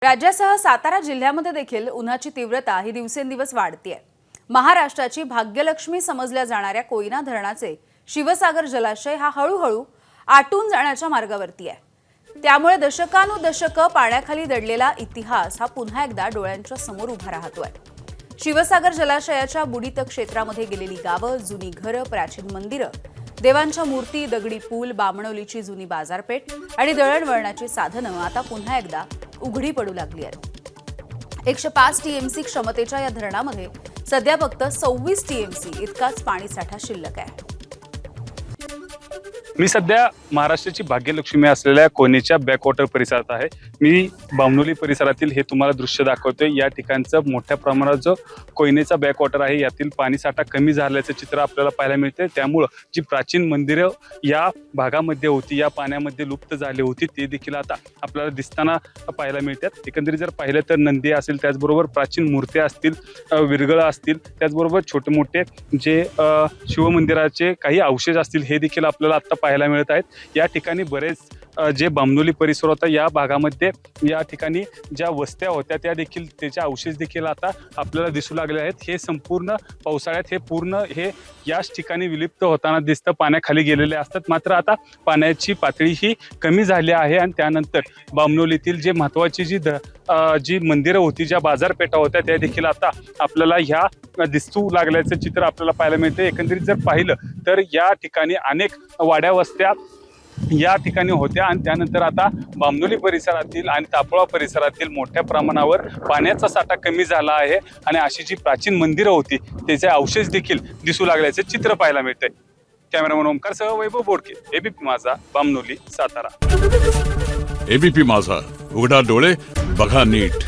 राज्यासह सातारा जिल्ह्यामध्ये देखील उन्हाची तीव्रता ही दिवसेंदिवस वाढतेय। महाराष्ट्राची भाग्यलक्ष्मी समजल्या जाणाऱ्या कोयना धरणाचे शिवसागर जलाशय हा हळूहळू आटून जाण्याच्या मार्गावरती आहे। त्यामुळे दशकानुदशकं पाण्याखाली दडलेला इतिहास हा पुन्हा एकदा डोळ्यांच्या समोर उभा राहतोय। शिवसागर जलाशयाच्या बुडीत क्षेत्रामध्ये गेलेली गावं, जुनी घरं, प्राचीन मंदिरं, देवांच्या मूर्ती, दगडी पूल, बामणोलीची जुनी बाजारपेठ आणि दळणवळणाची साधनं आता पुन्हा एकदा उघडी पडू लागली आहेत। 105 टीएमसी क्षमतेच्या या धरणामध्ये सध्या फक्त 26 टीएमसी इतकाच पाणीसाठा शिल्लक आहे। मी सध्या महाराष्ट्राची भाग्यलक्ष्मी असलेल्या कोयनेच्या बॅकवॉटर परिसरात आहे। मी बामणोली परिसरातील हे तुम्हाला दृश्य दाखवतोय। या ठिकाणचं मोठ्या प्रमाणात जो कोयनेचा बॅकवॉटर आहे यातील पाणीसाठा कमी झाल्याचं चित्र आपल्याला पाहायला मिळते। त्यामुळे जी प्राचीन मंदिरं या भागामध्ये होती, या पाण्यामध्ये लुप्त झाली होती, ते देखील आता आपल्याला दिसताना पाहायला मिळतात। एकंदरीत जर पाहिलं तर नंदी असेल, त्याचबरोबर प्राचीन मूर्त्या असतील, विरगळं असतील, त्याचबरोबर छोटे मोठे जे शिवमंदिराचे काही अवशेष असतील, हे देखील आपल्याला आता पाहायला मिळत आहेत। या ठिकाणी बरेच जे बामणोली परिसर होता या भागामध्ये या ठिकाणी ज्या वस्त्या होत्या त्या देखील त्याचे अवशेष देखील आता आपल्याला दिसू लागले आहेत। हे संपूर्ण पावसाळ्यात हे याच ठिकाणी विलुप्त होताना दिसतं, पाण्याखाली गेलेले असतात। मात्र आता पाण्याची पातळी ही कमी झाली आहे आणि त्यानंतर बामणोलीतील जे महत्त्वाची जी मंदिरं होती, ज्या बाजारपेठा होत्या, त्या देखील आता आपल्याला ह्या दिसू लागल्याचं चित्र आपल्याला पाहायला मिळते। एकंदरीत जर पाहिलं तर या ठिकाणी अनेक वाड्या वस्त्या या ठिकाणी होत्या आणि त्यानंतर आता बामणोली परिसरातील आणि तापोळा परिसरातील मोठ्या प्रमाणावर पाण्याचा साठा कमी झाला आहे आणि अशी जी प्राचीन मंदिरं होती त्याचे अवशेष देखील दिसू लागल्याचे चित्र पाहायला मिळते। कॅमेरामन ओमकार सह वैभव बोडके, एबीपी माझा, बामणोली, सातारा। एबीपी माझा, उघडा डोळे बघा नीट।